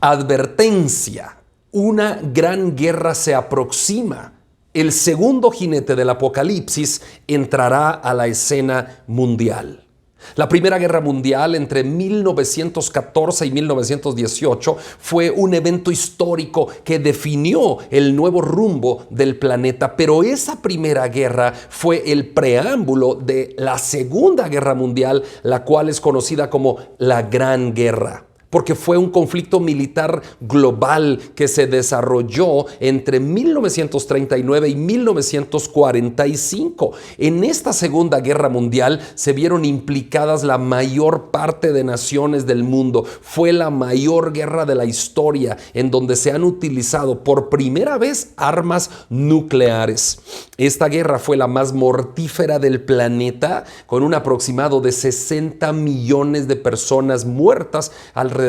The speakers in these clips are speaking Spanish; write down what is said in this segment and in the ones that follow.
Advertencia: una gran guerra se aproxima. El segundo jinete del Apocalipsis entrará a la escena mundial. La Primera Guerra Mundial entre 1914 y 1918 fue un evento histórico que definió el nuevo rumbo del planeta, pero esa Primera Guerra fue el preámbulo de la Segunda Guerra Mundial, la cual es conocida como la Gran Guerra, porque fue un conflicto militar global que se desarrolló entre 1939 y 1945. En esta Segunda Guerra Mundial se vieron implicadas la mayor parte de naciones del mundo. Fue la mayor guerra de la historia en donde se han utilizado por primera vez armas nucleares. Esta guerra fue la más mortífera del planeta, con un aproximado de 60 millones de personas muertas alrededor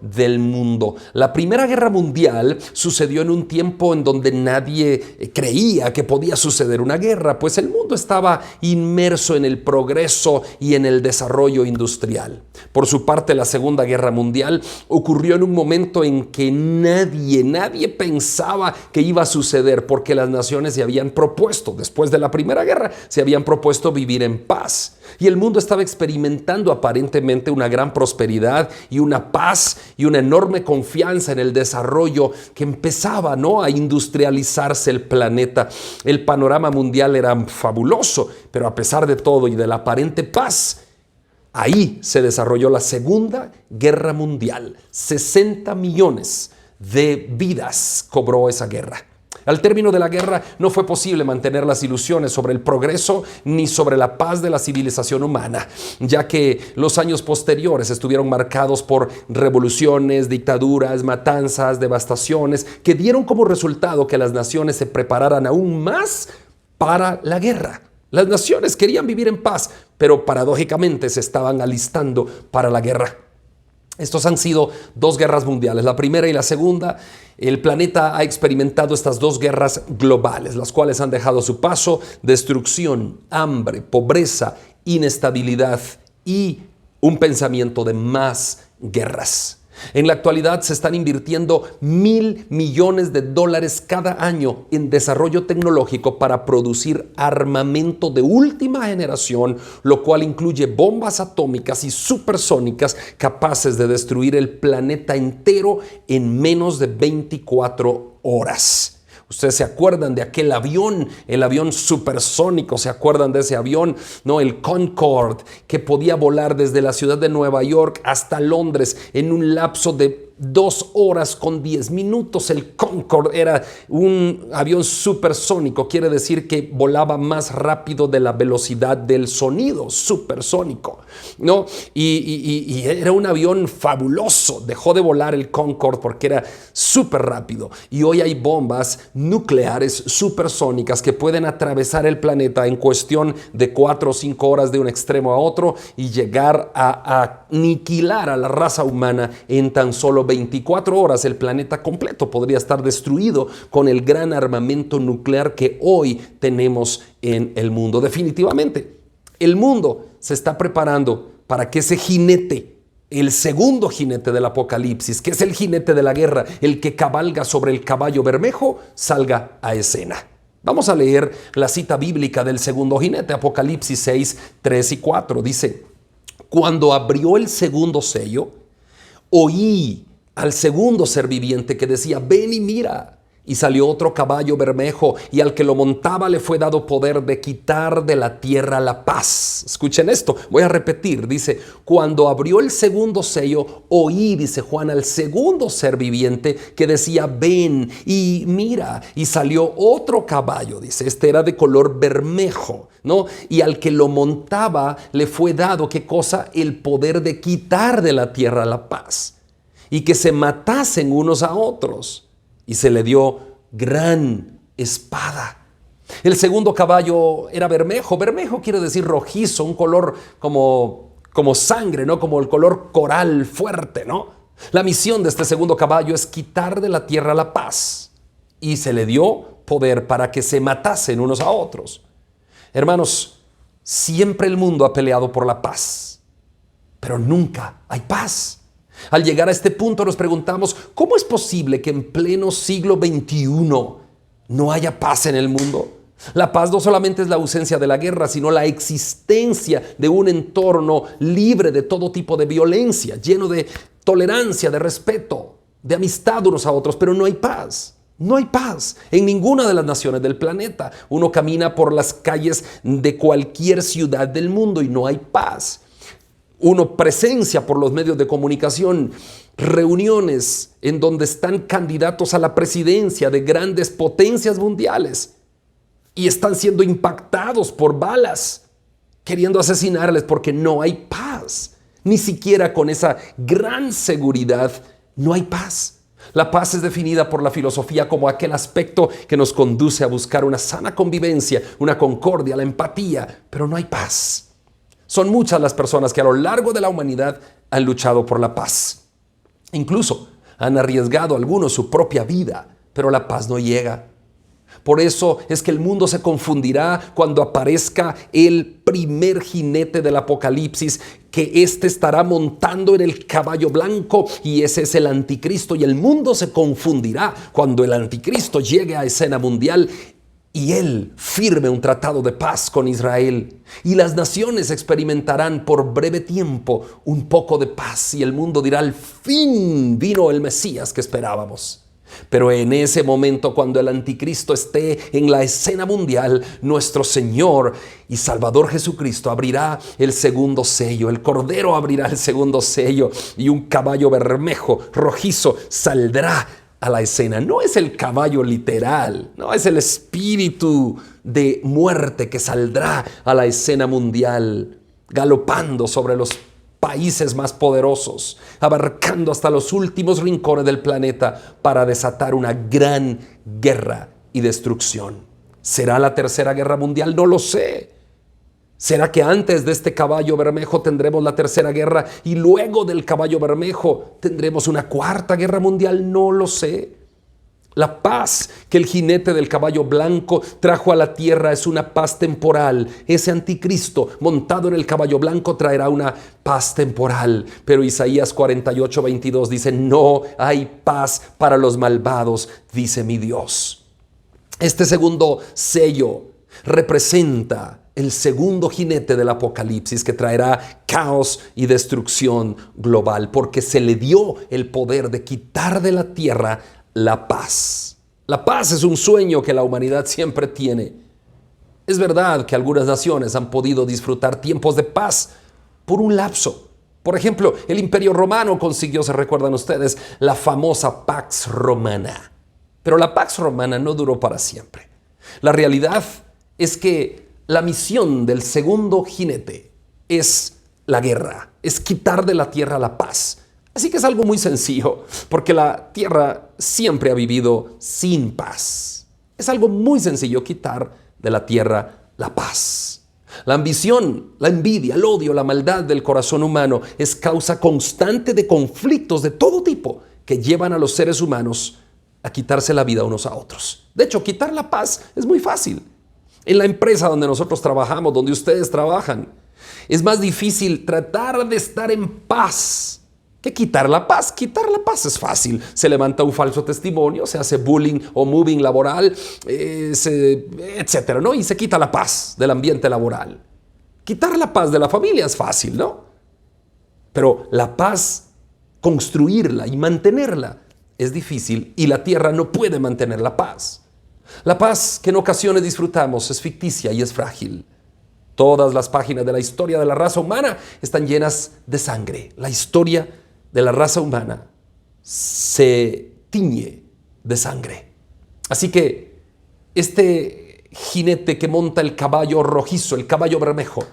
del mundo. La Primera Guerra Mundial sucedió en un tiempo en donde nadie creía que podía suceder una guerra, pues el mundo estaba inmerso en el progreso y en el desarrollo industrial. Por su parte, la Segunda Guerra Mundial ocurrió en un momento en que nadie pensaba que iba a suceder, porque las naciones se habían propuesto, después de la Primera Guerra, se habían propuesto vivir en paz. Y el mundo estaba experimentando aparentemente una gran prosperidad y una paz y una enorme confianza en el desarrollo que empezaba, a industrializarse el planeta. El panorama mundial era fabuloso, pero a pesar de todo y de la aparente paz, ahí se desarrolló la Segunda Guerra Mundial. 60 millones de vidas cobró esa guerra. Al término de la guerra no fue posible mantener las ilusiones sobre el progreso ni sobre la paz de la civilización humana, ya que los años posteriores estuvieron marcados por revoluciones, dictaduras, matanzas, devastaciones, que dieron como resultado que las naciones se prepararan aún más para la guerra. Las naciones querían vivir en paz, pero paradójicamente se estaban alistando para la guerra. Estos han sido dos guerras mundiales, la primera y la segunda. El planeta ha experimentado estas dos guerras globales, las cuales han dejado a su paso destrucción, hambre, pobreza, inestabilidad y un pensamiento de más guerras. En la actualidad se están invirtiendo $1,000 millones cada año en desarrollo tecnológico para producir armamento de última generación, lo cual incluye bombas atómicas y supersónicas capaces de destruir el planeta entero en menos de 24 horas. Ustedes se acuerdan de aquel avión, el avión supersónico, se acuerdan de ese avión, el Concorde, que podía volar desde la ciudad de Nueva York hasta Londres en un lapso de 2 horas con 10 minutos. El Concorde era un avión supersónico, quiere decir que volaba más rápido de la velocidad del sonido, supersónico, y era un avión fabuloso. Dejó de volar el Concorde porque era súper rápido, y hoy hay bombas nucleares supersónicas que pueden atravesar el planeta en cuestión de 4 o 5 horas de un extremo a otro y llegar a aniquilar a la raza humana en tan solo 24 horas. El planeta completo podría estar destruido con el gran armamento nuclear que hoy tenemos en el mundo. Definitivamente, el mundo se está preparando para que ese jinete, el segundo jinete del Apocalipsis, que es el jinete de la guerra, el que cabalga sobre el caballo bermejo, salga a escena. Vamos a leer la cita bíblica del segundo jinete, Apocalipsis 6, 3 y 4. Dice: cuando abrió el segundo sello, oí al segundo ser viviente que decía: ven y mira. Y salió otro caballo bermejo, y al que lo montaba le fue dado poder de quitar de la tierra la paz. Escuchen esto, voy a repetir. Dice: cuando abrió el segundo sello, oí, dice Juan, al segundo ser viviente que decía: ven y mira. Y salió otro caballo, dice, este era de color bermejo, y al que lo montaba le fue dado, ¿qué cosa? El poder de quitar de la tierra la paz, y que se matasen unos a otros. Y se le dio gran espada. El segundo caballo era bermejo. Bermejo quiere decir rojizo, un color como sangre, como el color coral fuerte, La misión de este segundo caballo es quitar de la tierra la paz. Y se le dio poder para que se matasen unos a otros. Hermanos, siempre el mundo ha peleado por la paz, pero nunca hay paz. Al llegar a este punto nos preguntamos, ¿cómo es posible que en pleno siglo XXI no haya paz en el mundo? La paz no solamente es la ausencia de la guerra, sino la existencia de un entorno libre de todo tipo de violencia, lleno de tolerancia, de respeto, de amistad unos a otros, pero no hay paz. No hay paz en ninguna de las naciones del planeta. Uno camina por las calles de cualquier ciudad del mundo y no hay paz. Uno presencia por los medios de comunicación reuniones en donde están candidatos a la presidencia de grandes potencias mundiales y están siendo impactados por balas, queriendo asesinarles porque no hay paz. Ni siquiera con esa gran seguridad no hay paz. La paz es definida por la filosofía como aquel aspecto que nos conduce a buscar una sana convivencia, una concordia, la empatía, pero no hay paz. Son muchas las personas que a lo largo de la humanidad han luchado por la paz. Incluso han arriesgado algunos su propia vida, pero la paz no llega. Por eso es que el mundo se confundirá cuando aparezca el primer jinete del Apocalipsis, que éste estará montando en el caballo blanco y ese es el anticristo. Y el mundo se confundirá cuando el anticristo llegue a escena mundial y él firme un tratado de paz con Israel. Y las naciones experimentarán por breve tiempo un poco de paz y el mundo dirá: al fin vino el Mesías que esperábamos. Pero en ese momento, cuando el anticristo esté en la escena mundial, nuestro Señor y Salvador Jesucristo abrirá el segundo sello. El Cordero abrirá el segundo sello y un caballo bermejo, rojizo, saldrá a la escena. No es el caballo literal, no es el espíritu de muerte que saldrá a la escena mundial, galopando sobre los países más poderosos, abarcando hasta los últimos rincones del planeta para desatar una gran guerra y destrucción. ¿Será la tercera guerra mundial? No lo sé. ¿Será que antes de este caballo bermejo tendremos la tercera guerra y luego del caballo bermejo tendremos una cuarta guerra mundial? No lo sé. La paz que el jinete del caballo blanco trajo a la tierra es una paz temporal. Ese anticristo montado en el caballo blanco traerá una paz temporal. Pero Isaías 48:22 dice: no hay paz para los malvados, dice mi Dios. Este segundo sello representa el segundo jinete del Apocalipsis, que traerá caos y destrucción global, porque se le dio el poder de quitar de la tierra la paz. La paz es un sueño que la humanidad siempre tiene. Es verdad que algunas naciones han podido disfrutar tiempos de paz por un lapso. Por ejemplo, el Imperio Romano consiguió, se recuerdan ustedes, la famosa Pax Romana. Pero la Pax Romana no duró para siempre. La realidad es que la misión del segundo jinete es la guerra, es quitar de la tierra la paz. Así que es algo muy sencillo, porque la tierra siempre ha vivido sin paz. Es algo muy sencillo quitar de la tierra la paz. La ambición, la envidia, el odio, la maldad del corazón humano es causa constante de conflictos de todo tipo que llevan a los seres humanos a quitarse la vida unos a otros. De hecho, quitar la paz es muy fácil. En la empresa donde nosotros trabajamos, donde ustedes trabajan, es más difícil tratar de estar en paz que quitar la paz. Quitar la paz es fácil. Se levanta un falso testimonio, se hace bullying o moving laboral, etcétera, ¿no? Y se quita la paz del ambiente laboral. Quitar la paz de la familia es fácil, ¿no? Pero la paz, construirla y mantenerla es difícil, y la tierra no puede mantener la paz. La paz que en ocasiones disfrutamos es ficticia y es frágil. Todas las páginas de la historia de la raza humana están llenas de sangre. La historia de la raza humana se tiñe de sangre. Así que este jinete que monta el caballo rojizo, el caballo bermejo,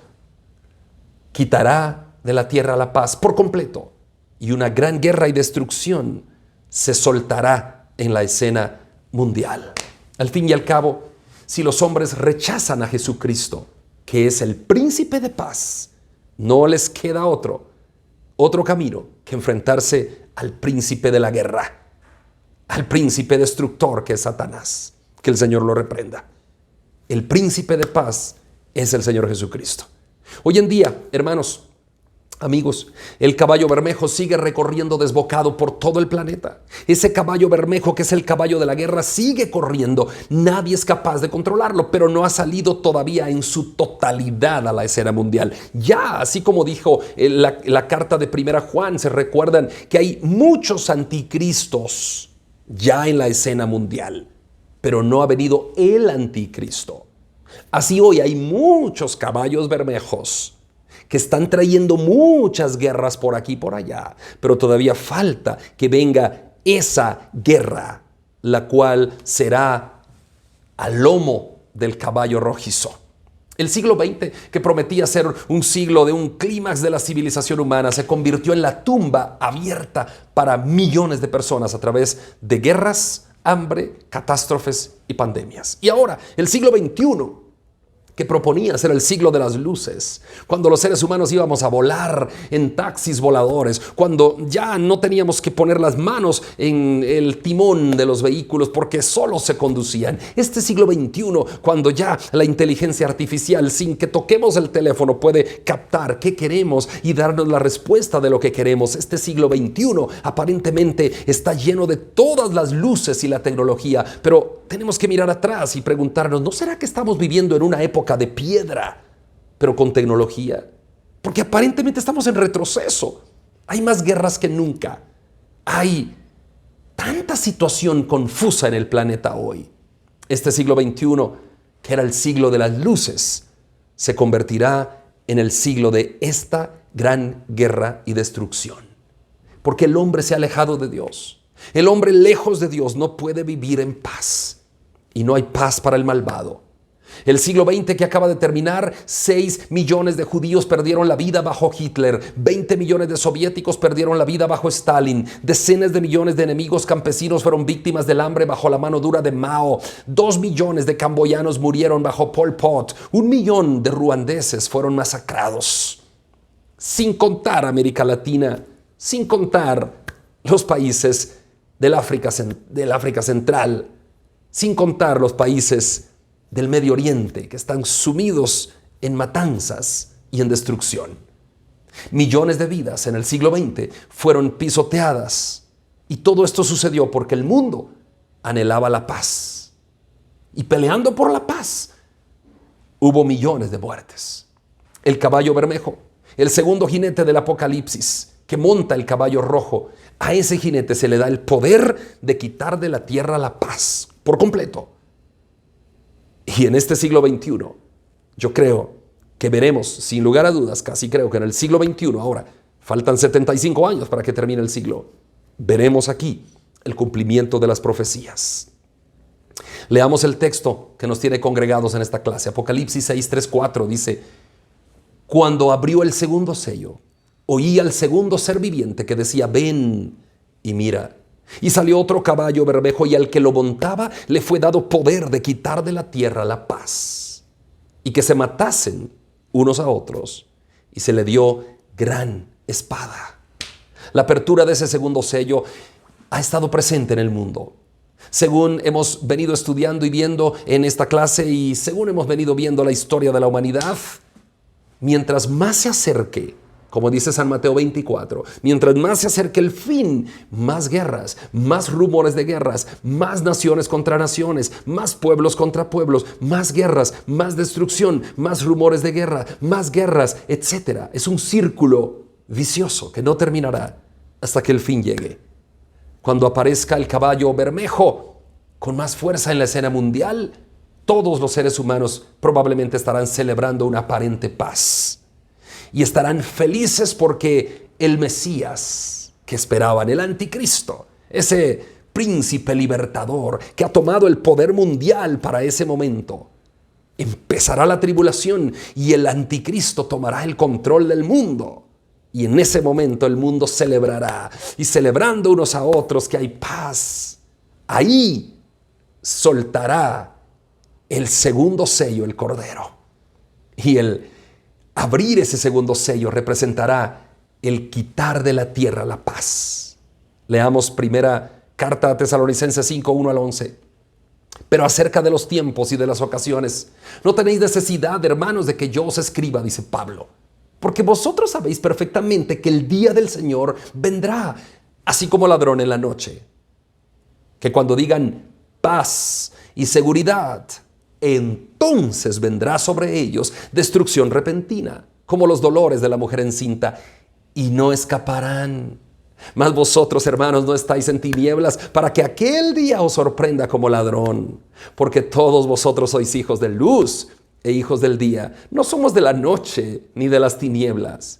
quitará de la tierra la paz por completo, y una gran guerra y destrucción se soltará en la escena mundial. Al fin y al cabo, si los hombres rechazan a Jesucristo, que es el príncipe de paz, no les queda otro camino que enfrentarse al príncipe de la guerra, al príncipe destructor que es Satanás. Que el Señor lo reprenda. El príncipe de paz es el Señor Jesucristo. Hoy en día, hermanos, Amigos, el caballo bermejo sigue recorriendo desbocado por todo el planeta. Ese caballo bermejo, que es el caballo de la guerra, sigue corriendo. Nadie es capaz de controlarlo, pero no ha salido todavía en su totalidad a la escena mundial. Ya, así como dijo la carta de Primera Juan, se recuerdan que hay muchos anticristos ya en la escena mundial, pero no ha venido el anticristo. Así hoy hay muchos caballos bermejos que están trayendo muchas guerras por aquí y por allá, pero todavía falta que venga esa guerra, la cual será al lomo del caballo rojizo. El siglo XX, que prometía ser un siglo de un clímax de la civilización humana, se convirtió en la tumba abierta para millones de personas a través de guerras, hambre, catástrofes y pandemias. Y ahora, el siglo XXI, que proponía ser el siglo de las luces, cuando los seres humanos íbamos a volar en taxis voladores, cuando ya no teníamos que poner las manos en el timón de los vehículos porque solo se conducían. Este siglo XXI, cuando ya la inteligencia artificial, sin que toquemos el teléfono, puede captar qué queremos y darnos la respuesta de lo que queremos. Este siglo XXI aparentemente está lleno de todas las luces y la tecnología, pero tenemos que mirar atrás y preguntarnos, ¿no será que estamos viviendo en una época de piedra, pero con tecnología? Porque aparentemente estamos en retroceso. Hay más guerras que nunca. Hay tanta situación confusa en el planeta hoy. Este siglo XXI, que era el siglo de las luces, se convertirá en el siglo de esta gran guerra y destrucción. Porque el hombre se ha alejado de Dios. El hombre lejos de Dios no puede vivir en paz. Y no hay paz para el malvado. El siglo XX que acaba de terminar, 6 millones de judíos perdieron la vida bajo Hitler, 20 millones de soviéticos perdieron la vida bajo Stalin, decenas de millones de enemigos campesinos fueron víctimas del hambre bajo la mano dura de Mao, 2 millones de camboyanos murieron bajo Pol Pot, 1 millón de ruandeses fueron masacrados. Sin contar América Latina, sin contar los países del África Central, sin contar los países del Medio Oriente que están sumidos en matanzas y en destrucción. Millones de vidas en el siglo XX fueron pisoteadas y todo esto sucedió porque el mundo anhelaba la paz. Y peleando por la paz hubo millones de muertes. El caballo bermejo, el segundo jinete del Apocalipsis, que monta el caballo rojo, a ese jinete se le da el poder de quitar de la tierra la paz por completo. Y en este siglo XXI, yo creo que veremos, sin lugar a dudas, casi creo que en el siglo XXI, ahora faltan 75 años para que termine el siglo, veremos aquí el cumplimiento de las profecías. Leamos el texto que nos tiene congregados en esta clase. Apocalipsis 6, 3, 4 dice: cuando abrió el segundo sello, oí al segundo ser viviente que decía: ven y mira. Y salió otro caballo bermejo, y al que lo montaba le fue dado poder de quitar de la tierra la paz, y que se matasen unos a otros, y se le dio gran espada. La apertura de ese segundo sello ha estado presente en el mundo. Según hemos venido estudiando y viendo en esta clase, y según hemos venido viendo la historia de la humanidad, mientras más se acerque, como dice San Mateo 24, mientras más se acerque el fin, más guerras, más rumores de guerras, más naciones contra naciones, más pueblos contra pueblos, más guerras, más destrucción, más rumores de guerra, más guerras, etc. Es un círculo vicioso que no terminará hasta que el fin llegue. Cuando aparezca el caballo bermejo con más fuerza en la escena mundial, todos los seres humanos probablemente estarán celebrando una aparente paz. Y estarán felices porque el Mesías que esperaban, el anticristo, ese príncipe libertador que ha tomado el poder mundial para ese momento, empezará la tribulación y el anticristo tomará el control del mundo. Y en ese momento el mundo celebrará, y celebrando unos a otros que hay paz, ahí soltará el segundo sello el Cordero. Y el abrir ese segundo sello representará el quitar de la tierra la paz. Leamos primera carta a Tesalonicenses 5, 1 al 11. Pero acerca de los tiempos y de las ocasiones, no tenéis necesidad, hermanos, de que yo os escriba, dice Pablo, porque vosotros sabéis perfectamente que el día del Señor vendrá, así como ladrón en la noche. Que cuando digan paz y seguridad, entonces vendrá sobre ellos destrucción repentina, como los dolores de la mujer encinta, y no escaparán. Mas vosotros, hermanos, no estáis en tinieblas para que aquel día os sorprenda como ladrón, porque todos vosotros sois hijos de luz e hijos del día. No somos de la noche ni de las tinieblas.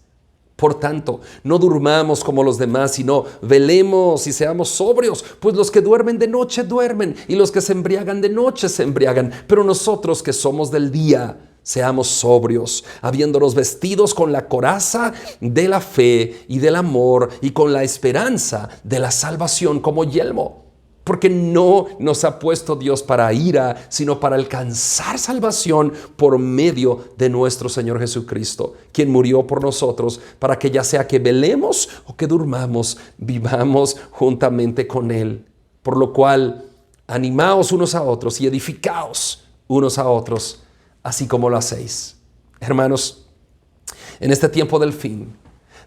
Por tanto, no durmamos como los demás, sino velemos y seamos sobrios, pues los que duermen de noche duermen, y los que se embriagan de noche se embriagan. Pero nosotros que somos del día, seamos sobrios, habiéndonos vestidos con la coraza de la fe y del amor, y con la esperanza de la salvación como yelmo. Porque no nos ha puesto Dios para ira, sino para alcanzar salvación por medio de nuestro Señor Jesucristo, quien murió por nosotros, para que ya sea que velemos o que durmamos, vivamos juntamente con Él. Por lo cual, animaos unos a otros y edificaos unos a otros, así como lo hacéis. Hermanos, en este tiempo del fin,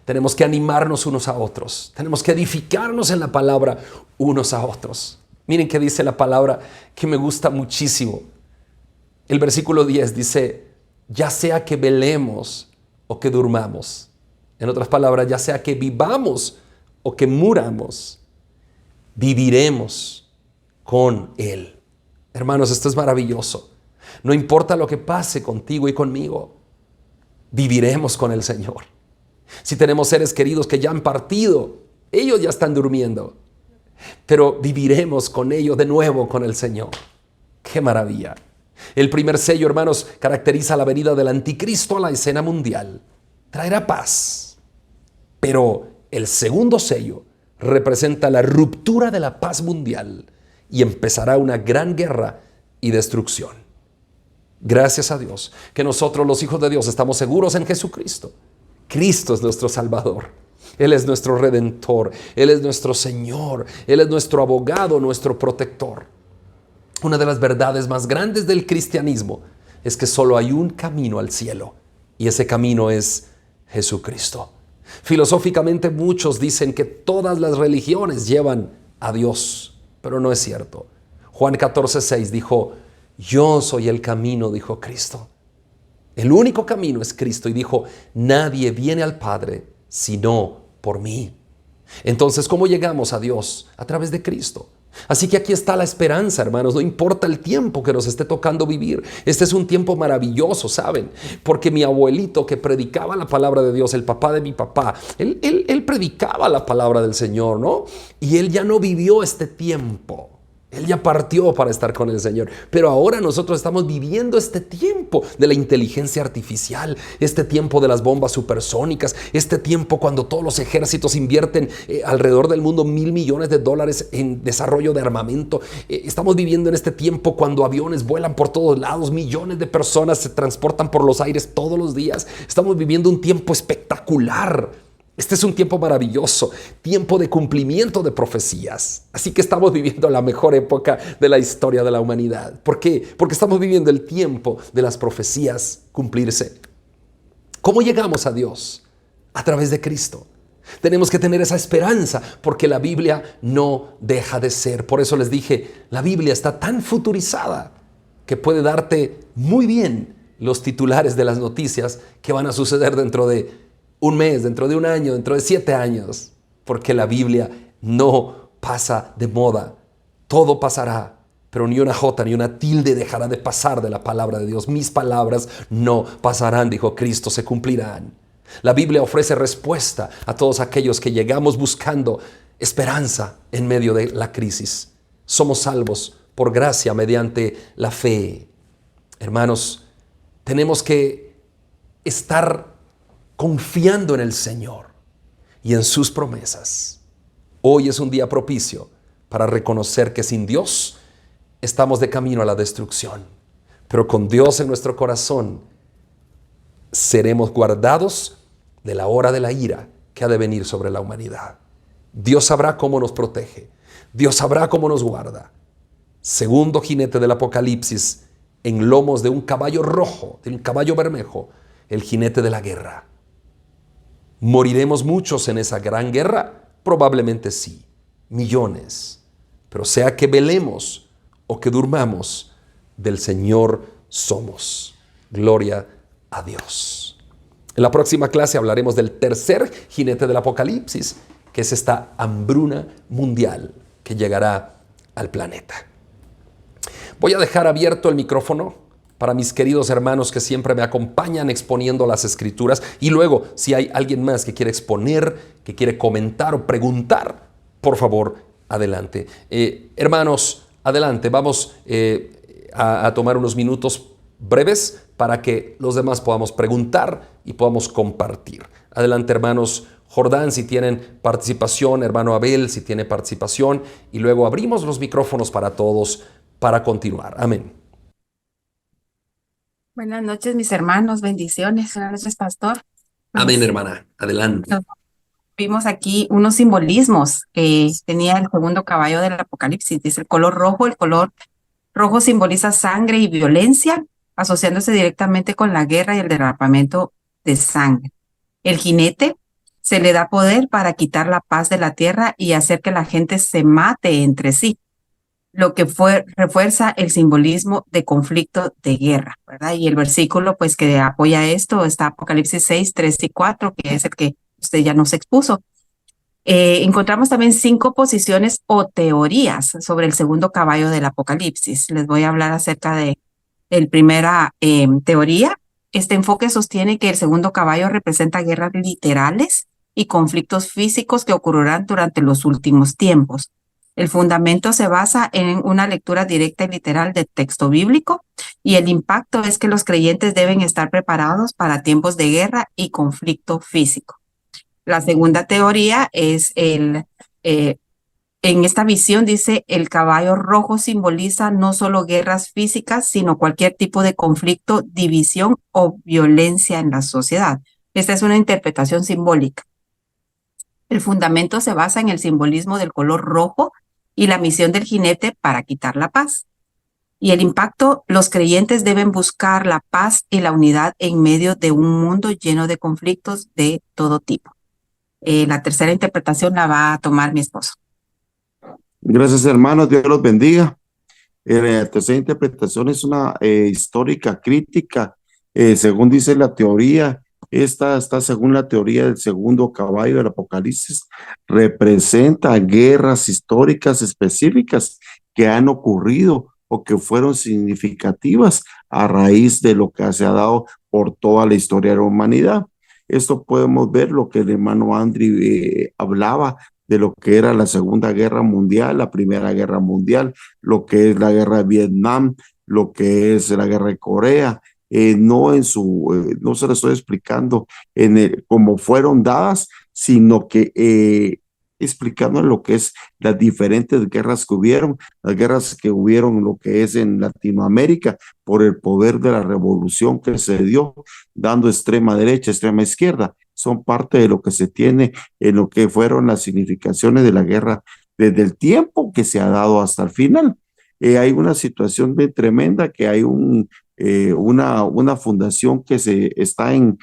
tenemos que animarnos unos a otros. Tenemos que edificarnos en la palabra unos a otros. Miren qué dice la palabra que me gusta muchísimo. El versículo 10 dice, ya sea que velemos o que durmamos. En otras palabras, ya sea que vivamos o que muramos, viviremos con Él. Hermanos, esto es maravilloso. No importa lo que pase contigo y conmigo, viviremos con el Señor. Si tenemos seres queridos que ya han partido, ellos ya están durmiendo, pero viviremos con ellos de nuevo con el Señor. ¡Qué maravilla! El primer sello, hermanos, caracteriza la venida del anticristo a la escena mundial. Traerá paz. Pero el segundo sello representa la ruptura de la paz mundial y empezará una gran guerra y destrucción. Gracias a Dios que nosotros, los hijos de Dios, estamos seguros en Jesucristo. Cristo es nuestro Salvador. Él es nuestro Redentor. Él es nuestro Señor. Él es nuestro abogado, nuestro protector. Una de las verdades más grandes del cristianismo es que solo hay un camino al cielo, y ese camino es Jesucristo. Filosóficamente muchos dicen que todas las religiones llevan a Dios, pero no es cierto. Juan 14:6 dijo, yo soy el camino, dijo Cristo. El único camino es Cristo, y dijo, nadie viene al Padre sino por mí. Entonces, ¿cómo llegamos a Dios? A través de Cristo. Así que aquí está la esperanza, hermanos. No importa el tiempo que nos esté tocando vivir. Este es un tiempo maravilloso, ¿saben? Porque mi abuelito, que predicaba la palabra de Dios, el papá de mi papá, él predicaba la palabra del Señor, ¿no? Y él ya no vivió este tiempo. Él ya partió para estar con el Señor. Pero ahora nosotros estamos viviendo este tiempo de la inteligencia artificial, este tiempo de las bombas supersónicas, este tiempo cuando todos los ejércitos invierten alrededor del mundo $1,000 millones en desarrollo de armamento. Estamos viviendo en este tiempo cuando aviones vuelan por todos lados, millones de personas se transportan por los aires todos los días. Estamos viviendo un tiempo espectacular. Este es un tiempo maravilloso, tiempo de cumplimiento de profecías. Así que estamos viviendo la mejor época de la historia de la humanidad. ¿Por qué? Porque estamos viviendo el tiempo de las profecías cumplirse. ¿Cómo llegamos a Dios? A través de Cristo. Tenemos que tener esa esperanza porque la Biblia no deja de ser. Por eso les dije, la Biblia está tan futurizada que puede darte muy bien los titulares de las noticias que van a suceder dentro de un mes, dentro de un año, dentro de 7 años, porque la Biblia no pasa de moda. Todo pasará, pero ni una jota ni una tilde dejará de pasar de la palabra de Dios. Mis palabras no pasarán, dijo Cristo, se cumplirán. La Biblia ofrece respuesta a todos aquellos que llegamos buscando esperanza en medio de la crisis. Somos salvos por gracia mediante la fe. Hermanos, tenemos que estar confiando en el Señor y en sus promesas. Hoy es un día propicio para reconocer que sin Dios estamos de camino a la destrucción, pero con Dios en nuestro corazón seremos guardados de la hora de la ira que ha de venir sobre la humanidad. Dios sabrá cómo nos protege, Dios sabrá cómo nos guarda. Segundo jinete del Apocalipsis, en lomos de un caballo rojo, de un caballo bermejo, el jinete de la guerra. ¿Moriremos muchos en esa gran guerra? Probablemente sí, millones. Pero sea que velemos o que durmamos, del Señor somos. Gloria a Dios. En la próxima clase hablaremos del tercer jinete del Apocalipsis, que es esta hambruna mundial que llegará al planeta. Voy a dejar abierto el micrófono para mis queridos hermanos que siempre me acompañan exponiendo las Escrituras, y luego, si hay alguien más que quiere exponer, que quiere comentar o preguntar, por favor, adelante. Hermanos, adelante, vamos a tomar unos minutos breves para que los demás podamos preguntar y podamos compartir. Adelante, hermanos. Jordán, si tienen participación, hermano Abel, si tiene participación, y luego abrimos los micrófonos para todos para continuar. Amén. Buenas noches, mis hermanos, bendiciones. Buenas noches, pastor. Amén, Pues hermana. Adelante. nos vimos aquí unos simbolismos que tenía el segundo caballo del Apocalipsis. Dice el color rojo simboliza sangre y violencia, asociándose directamente con la guerra y el derramamiento de sangre. El jinete se le da poder para quitar la paz de la tierra y hacer que la gente se mate entre sí, lo que refuerza el simbolismo de conflicto de guerra, ¿verdad? Y el versículo pues que apoya esto está Apocalipsis 6, 3 y 4, que es el que usted ya nos expuso. Encontramos también 5 posiciones o teorías sobre el segundo caballo del Apocalipsis. Les voy a hablar acerca de la primera teoría. Este enfoque sostiene que el segundo caballo representa guerras literales y conflictos físicos que ocurrirán durante los últimos tiempos. El fundamento se basa en una lectura directa y literal del texto bíblico, y el impacto es que los creyentes deben estar preparados para tiempos de guerra y conflicto físico. La segunda teoría es en esta visión dice, el caballo rojo simboliza no solo guerras físicas, sino cualquier tipo de conflicto, división o violencia en la sociedad. Esta es una interpretación simbólica. El fundamento se basa en el simbolismo del color rojo y la misión del jinete para quitar la paz. Y el impacto, los creyentes deben buscar la paz y la unidad en medio de un mundo lleno de conflictos de todo tipo. La tercera interpretación la va a tomar mi esposo. Gracias, hermanos. Dios los bendiga. La tercera interpretación es una histórica crítica. Según dice la teoría, esta está según la teoría del segundo caballo del Apocalipsis, representa guerras históricas específicas que han ocurrido o que fueron significativas a raíz de lo que se ha dado por toda la historia de la humanidad. Esto podemos ver lo que el hermano Andrew hablaba de lo que era la Segunda Guerra Mundial, la Primera Guerra Mundial, lo que es la Guerra de Vietnam, lo que es la Guerra de Corea. No se lo estoy explicando cómo fueron dadas, sino que explicando lo que es las diferentes guerras que hubieron, las guerras que hubieron lo que es en Latinoamérica por el poder de la revolución que se dio, dando extrema derecha, extrema izquierda. Son parte de lo que se tiene en lo que fueron las significaciones de la guerra desde el tiempo que se ha dado hasta el final. Hay una situación bien tremenda que hay una fundación que está en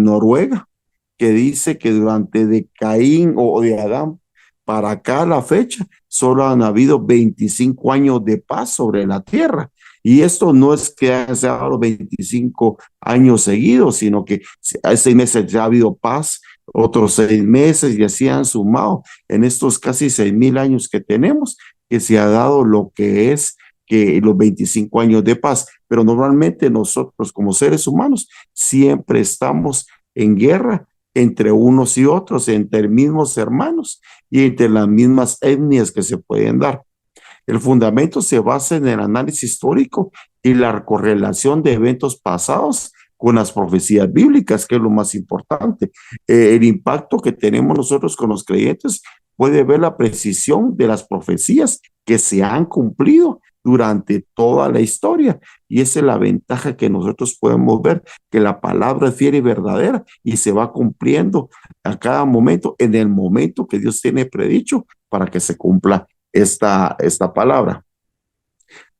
Noruega, que dice que durante de Caín o de Adán para acá a la fecha, solo han habido 25 años de paz sobre la tierra. Y esto no es que se ha dado 25 años seguidos, sino que 6 meses ya ha habido paz, otros 6 meses y así han sumado en estos casi 6,000 años que tenemos, que se ha dado lo que es que los 25 años de paz. Pero normalmente nosotros como seres humanos siempre estamos en guerra entre unos y otros, entre mismos hermanos y entre las mismas etnias que se pueden dar. El fundamento se basa en el análisis histórico y la correlación de eventos pasados con las profecías bíblicas, que es lo más importante. El impacto que tenemos nosotros con los creyentes puede ver la precisión de las profecías que se han cumplido durante toda la historia. Y esa es la ventaja que nosotros podemos ver, que la palabra es fiel y verdadera y se va cumpliendo a cada momento, en el momento que Dios tiene predicho para que se cumpla esta palabra.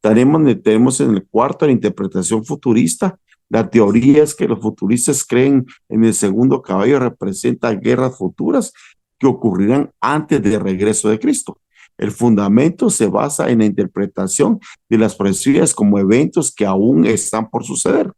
Tenemos en el cuarto la interpretación futurista, La teoría es que los futuristas creen en el segundo caballo representa guerras futuras que ocurrirán antes del regreso de Cristo. El fundamento se basa en la interpretación de las profecías como eventos que aún están por suceder.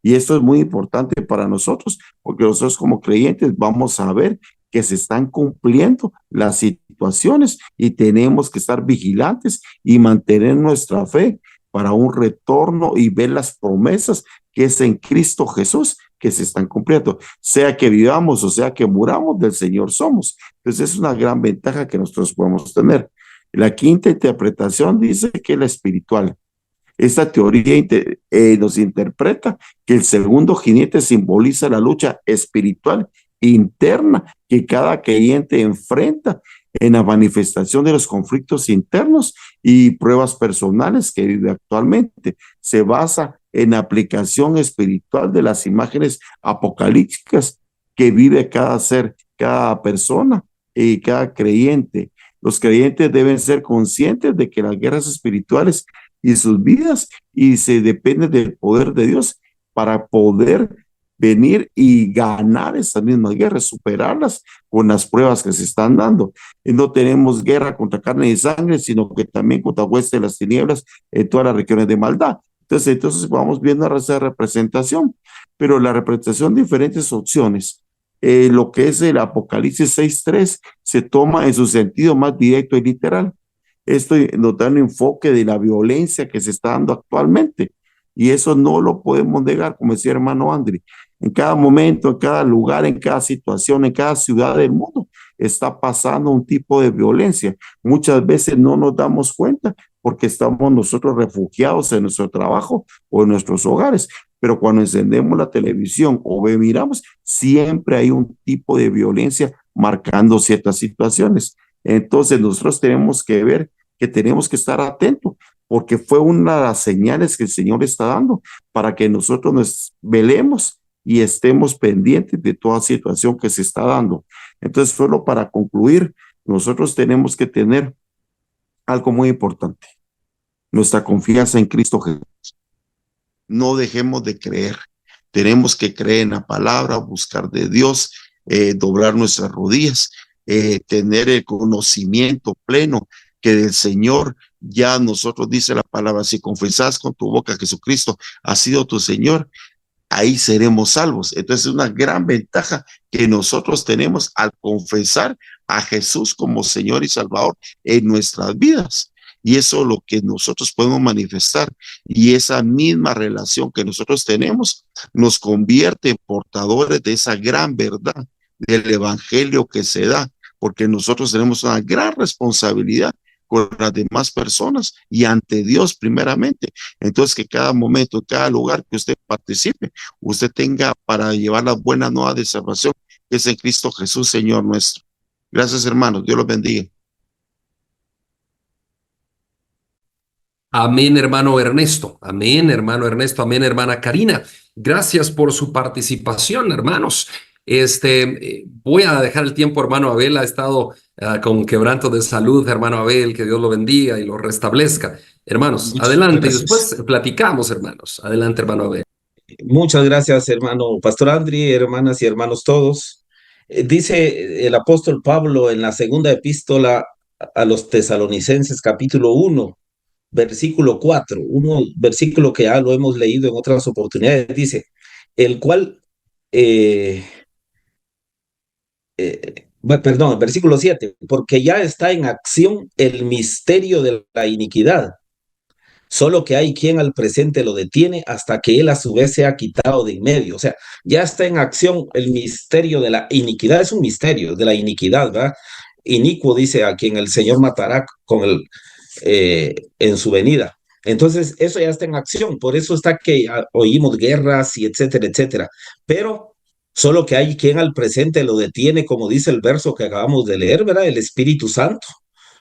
Y esto es muy importante para nosotros, porque nosotros como creyentes vamos a ver que se están cumpliendo las situaciones y tenemos que estar vigilantes y mantener nuestra fe para un retorno y ver las promesas que es en Cristo Jesús que se están cumpliendo. Sea que vivamos o sea que muramos, del Señor somos. Entonces es una gran ventaja que nosotros podemos tener. La quinta interpretación dice que es la espiritual. Esta teoría nos interpreta que el segundo jinete simboliza la lucha espiritual interna que cada creyente enfrenta en la manifestación de los conflictos internos y pruebas personales que vive actualmente. Se basa en la aplicación espiritual de las imágenes apocalípticas que vive cada ser, cada persona y cada creyente. Los creyentes deben ser conscientes de que las guerras espirituales y sus vidas y se depende del poder de Dios para poder venir y ganar esas mismas guerras, superarlas con las pruebas que se están dando. Y no tenemos guerra contra carne y sangre, sino que también contra huestes de las tinieblas en todas las regiones de maldad. Entonces vamos viendo esa representación, pero la representación de diferentes opciones. Lo que es el Apocalipsis 6:3 se toma en su sentido más directo y literal. Esto nos da un enfoque de la violencia que se está dando actualmente. Y eso no lo podemos negar, como decía hermano Andri. En cada momento, en cada lugar, en cada situación, en cada ciudad del mundo, está pasando un tipo de violencia. Muchas veces no nos damos cuenta porque estamos nosotros refugiados en nuestro trabajo o en nuestros hogares. Pero cuando encendemos la televisión o miramos, siempre hay un tipo de violencia marcando ciertas situaciones. Entonces nosotros tenemos que ver que tenemos que estar atentos, porque fue una de las señales que el Señor está dando para que nosotros nos velemos y estemos pendientes de toda situación que se está dando. Entonces, solo para concluir, nosotros tenemos que tener algo muy importante, nuestra confianza en Cristo Jesús. No dejemos de creer, tenemos que creer en la palabra, buscar de Dios, doblar nuestras rodillas, tener el conocimiento pleno que del Señor ya nosotros dice la palabra, si confesás con tu boca que Jesucristo ha sido tu Señor, ahí seremos salvos. Entonces es una gran ventaja que nosotros tenemos al confesar a Jesús como Señor y Salvador en nuestras vidas. Y eso es lo que nosotros podemos manifestar. Y esa misma relación que nosotros tenemos nos convierte en portadores de esa gran verdad del evangelio que se da, porque nosotros tenemos una gran responsabilidad con las demás personas y ante Dios primeramente. Entonces que cada momento, cada lugar que usted participe, usted tenga para llevar las buenas nuevas de salvación que es en Cristo Jesús, Señor nuestro. Gracias, hermanos. Dios los bendiga. Amén, hermano Ernesto. Amén, hermano Ernesto. Amén, hermana Karina. Gracias por su participación, hermanos. Voy a dejar el tiempo, hermano Abel. Ha estado con quebranto de salud, hermano Abel. Que Dios lo bendiga y lo restablezca. Hermanos, Muchas adelante. Y gracias. después platicamos, hermanos. Adelante, hermano Abel. Muchas gracias, hermano Pastor Andri, hermanas y hermanos todos. Dice el apóstol Pablo en la segunda epístola a los Tesalonicenses, capítulo 1, versículo 4, un versículo que ya lo hemos leído en otras oportunidades, dice, el cual, perdón, el versículo 7, porque ya está en acción el misterio de la iniquidad, solo que hay quien al presente lo detiene hasta que él a su vez sea quitado de en medio. O sea, ya está en acción el misterio de la iniquidad, es un misterio de la iniquidad, ¿verdad? Inicuo dice a quien el Señor matará en su venida. Entonces, eso ya está en acción, por eso está que oímos guerras y etcétera, etcétera. Pero solo que hay quien al presente lo detiene, como dice el verso que acabamos de leer, ¿verdad? El Espíritu Santo,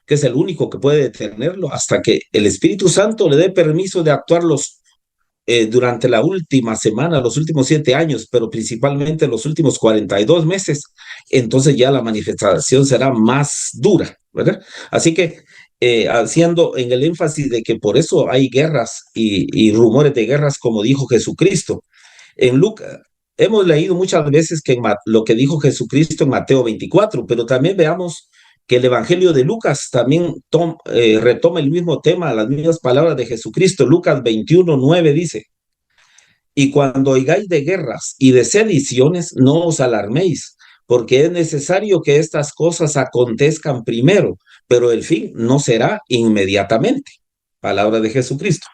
que es el único que puede detenerlo hasta que el Espíritu Santo le dé permiso de actuar durante la última semana, los últimos 7 años, pero principalmente los últimos 42 meses, entonces ya la manifestación será más dura, ¿verdad? Así que haciendo en el énfasis de que por eso hay guerras y rumores de guerras, como dijo Jesucristo. En Lucas, hemos leído muchas veces que lo que dijo Jesucristo en Mateo 24, pero también veamos que el Evangelio de Lucas también retoma el mismo tema, las mismas palabras de Jesucristo. Lucas 21:9 dice: y cuando oigáis de guerras y de sediciones, no os alarméis, porque es necesario que estas cosas acontezcan primero, pero el fin no será inmediatamente. Palabra de Jesucristo.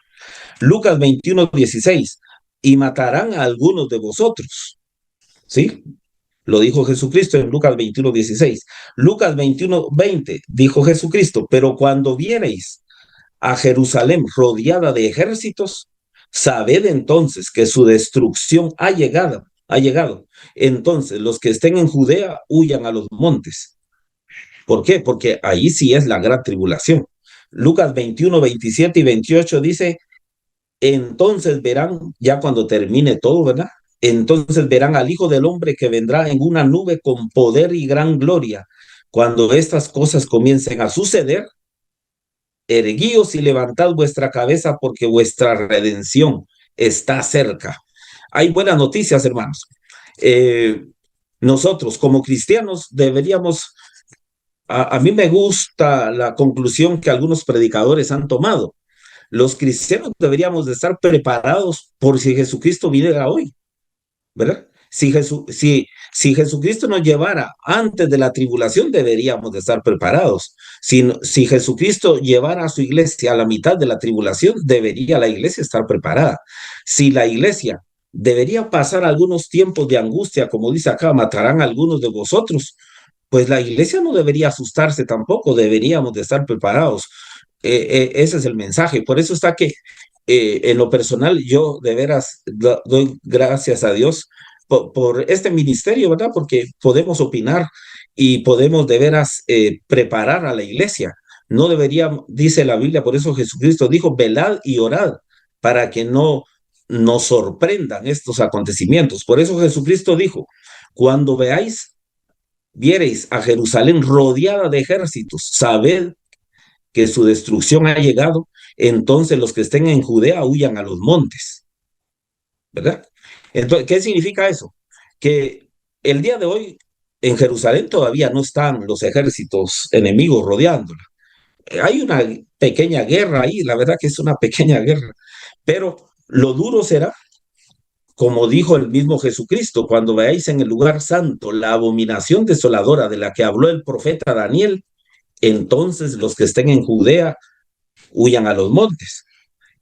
Lucas 21:16, y matarán a algunos de vosotros. ¿Sí? Lo dijo Jesucristo en Lucas 21:16. Lucas 21:20 dijo Jesucristo: pero cuando viereis a Jerusalén rodeada de ejércitos, sabed entonces que su destrucción ha llegado, ha llegado. Entonces los que estén en Judea huyan a los montes. ¿Por qué? Porque ahí sí es la gran tribulación. Lucas 21:27 y 28 dice: entonces verán, ya cuando termine todo, ¿verdad? Entonces verán al Hijo del Hombre que vendrá en una nube con poder y gran gloria. Cuando estas cosas comiencen a suceder, erguíos y levantad vuestra cabeza, porque vuestra redención está cerca. Hay buenas noticias, hermanos. Nosotros como cristianos deberíamos, a mí me gusta la conclusión que algunos predicadores han tomado. Los cristianos deberíamos de estar preparados por si Jesucristo viniera hoy, ¿verdad? Si Jesucristo nos llevara antes de la tribulación, deberíamos de estar preparados. Si Jesucristo llevara a su iglesia a la mitad de la tribulación, debería la iglesia estar preparada. Si la iglesia debería pasar algunos tiempos de angustia, como dice acá, matarán a algunos de vosotros, pues la iglesia no debería asustarse tampoco, deberíamos de estar preparados. Ese es el mensaje. Por eso está que en lo personal yo de veras doy gracias a Dios por este ministerio, ¿verdad? Porque podemos opinar y podemos de veras preparar a la iglesia. No debería, dice la Biblia, por eso Jesucristo dijo: velad y orad para que no nos sorprendan estos acontecimientos. Por eso Jesucristo dijo: cuando viereis a Jerusalén rodeada de ejércitos, sabed que su destrucción ha llegado, entonces los que estén en Judea huyan a los montes, ¿verdad? Entonces, ¿qué significa eso? Que el día de hoy en Jerusalén todavía no están los ejércitos enemigos rodeándola. Hay una pequeña guerra ahí, la verdad que es una pequeña guerra, pero lo duro será, como dijo el mismo Jesucristo: cuando veáis en el lugar santo la abominación desoladora de la que habló el profeta Daniel, entonces los que estén en Judea huyan a los montes.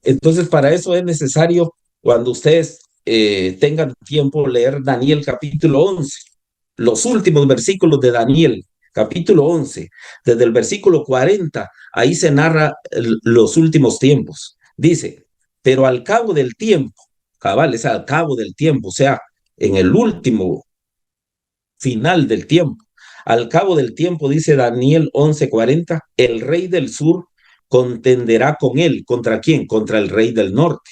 Entonces, para eso es necesario, cuando ustedes tengan tiempo, leer Daniel capítulo 11, los últimos versículos de Daniel capítulo 11, desde el versículo 40, ahí se narra los últimos tiempos. Dice: pero al cabo del tiempo, cabal, es al cabo del tiempo, o sea, en el último final del tiempo. Al cabo del tiempo, dice Daniel 11:40, el rey del sur contenderá con él. ¿Contra quién? Contra el rey del norte.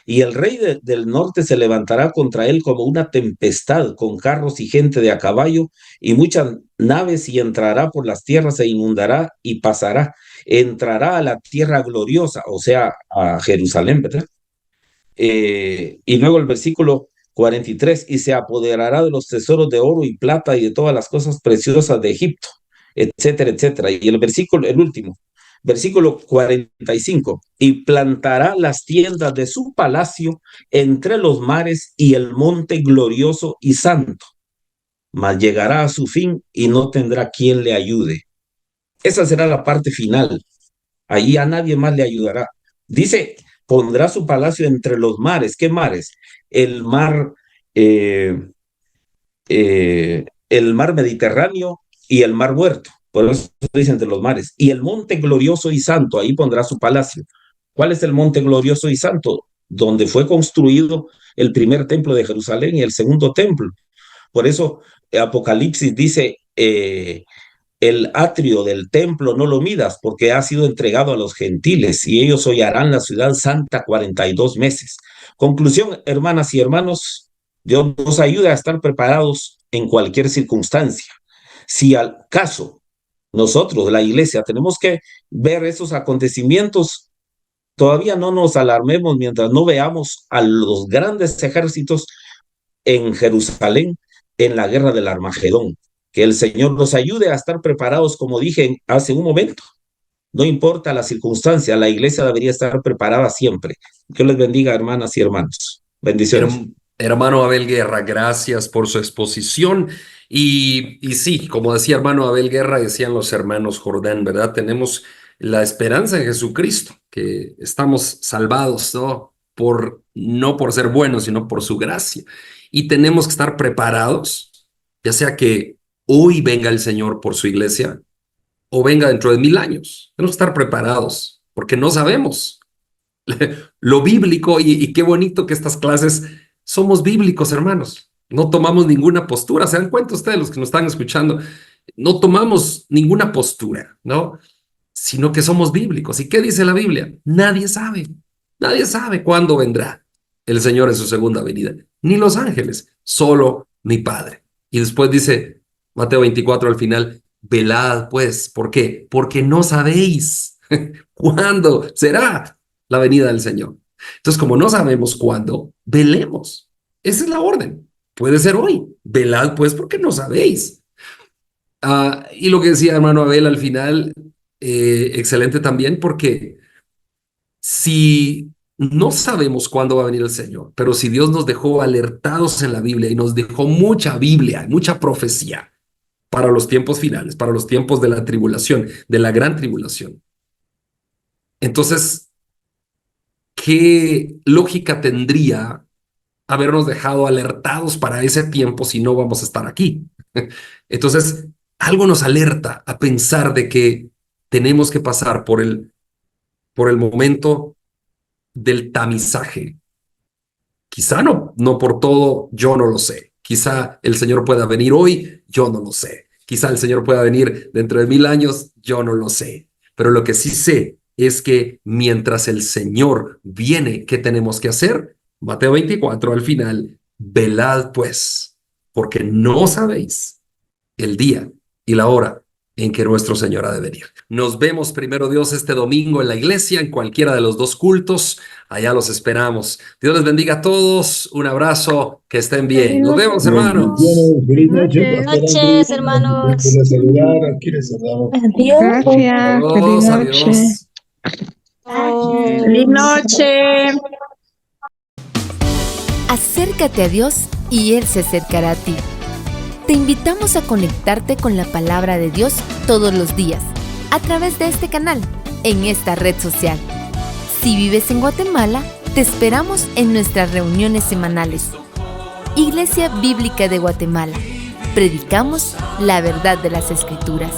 Y el rey del norte se levantará contra él como una tempestad, con carros y gente de a caballo y muchas naves, y entrará por las tierras e inundará y pasará. Entrará a la tierra gloriosa, o sea, a Jerusalén, ¿verdad? Y luego el versículo 43, y se apoderará de los tesoros de oro y plata y de todas las cosas preciosas de Egipto, etcétera, etcétera. Y el último, versículo 45, y plantará las tiendas de su palacio entre los mares y el monte glorioso y santo, mas llegará a su fin y no tendrá quien le ayude. Esa será la parte final. Allí a nadie más le ayudará. Dice: pondrá su palacio entre los mares. ¿Qué mares? El mar, el mar Mediterráneo y el mar Muerto. Por eso dice entre los mares. Y el monte glorioso y santo, ahí pondrá su palacio. ¿Cuál es el monte glorioso y santo? Donde fue construido el primer templo de Jerusalén y el segundo templo. Por eso Apocalipsis dice: el atrio del templo no lo midas, porque ha sido entregado a los gentiles, y ellos hollarán la ciudad santa 42 meses. Conclusión, hermanas y hermanos, Dios nos ayuda a estar preparados en cualquier circunstancia. Si al caso nosotros, la iglesia, tenemos que ver esos acontecimientos. Todavía no nos alarmemos mientras no veamos a los grandes ejércitos en Jerusalén en la guerra del Armagedón. Que el Señor nos ayude a estar preparados, como dije hace un momento. No importa la circunstancia, la iglesia debería estar preparada siempre. Dios les bendiga, hermanas y hermanos. Bendiciones. Hermano Abel Guerra, gracias por su exposición. Y sí, como decía hermano Abel Guerra, decían los hermanos Jordán, ¿verdad? Tenemos la esperanza en Jesucristo, que estamos salvados, ¿no? No por ser buenos, sino por su gracia. Y tenemos que estar preparados, ya sea que hoy venga el Señor por su iglesia o venga dentro de 1000 años. Tenemos que estar preparados, porque no sabemos lo bíblico, y qué bonito que estas clases somos bíblicos, hermanos. No tomamos ninguna postura. ¿Se dan cuenta ustedes, los que nos están escuchando? No tomamos ninguna postura, ¿no? Sino que somos bíblicos. ¿Y qué dice la Biblia? Nadie sabe. Nadie sabe cuándo vendrá el Señor en su segunda venida. Ni los ángeles, solo mi Padre. Y después dice Mateo 24 al final, velad pues. ¿Por qué? Porque no sabéis cuándo será la venida del Señor. Entonces, como no sabemos cuándo, velemos. Esa es la orden. Puede ser hoy. Velad pues porque no sabéis. Y lo que decía hermano Abel al final, excelente también, porque si no sabemos cuándo va a venir el Señor, pero si Dios nos dejó alertados en la Biblia y nos dejó mucha Biblia, mucha profecía para los tiempos finales, para los tiempos de la tribulación, de la gran tribulación. Entonces, ¿qué lógica tendría habernos dejado alertados para ese tiempo si no vamos a estar aquí? Entonces, algo nos alerta a pensar de que tenemos que pasar por el momento del tamizaje. Quizá no por todo, yo no lo sé. Quizá el Señor pueda venir hoy, yo no lo sé. Quizá el Señor pueda venir dentro de 1000 años, yo no lo sé. Pero lo que sí sé es que mientras el Señor viene, ¿qué tenemos que hacer? Mateo 24 al final, velad pues, porque no sabéis el día y la hora en que nuestro Señor ha de venir. Nos vemos, primero Dios, este domingo en la iglesia, en cualquiera de los 2 cultos. Allá los esperamos. Dios les bendiga a todos. Un abrazo. Que estén bien. Nos vemos, hermanos. Buenas noches, hermanos. Adiós. Adiós, adiós. Feliz noche. Acércate a Dios y Él se acercará a ti. Te invitamos a conectarte con la palabra de Dios todos los días, a través de este canal, en esta red social. Si vives en Guatemala, te esperamos en nuestras reuniones semanales. Iglesia Bíblica de Guatemala. Predicamos la verdad de las Escrituras.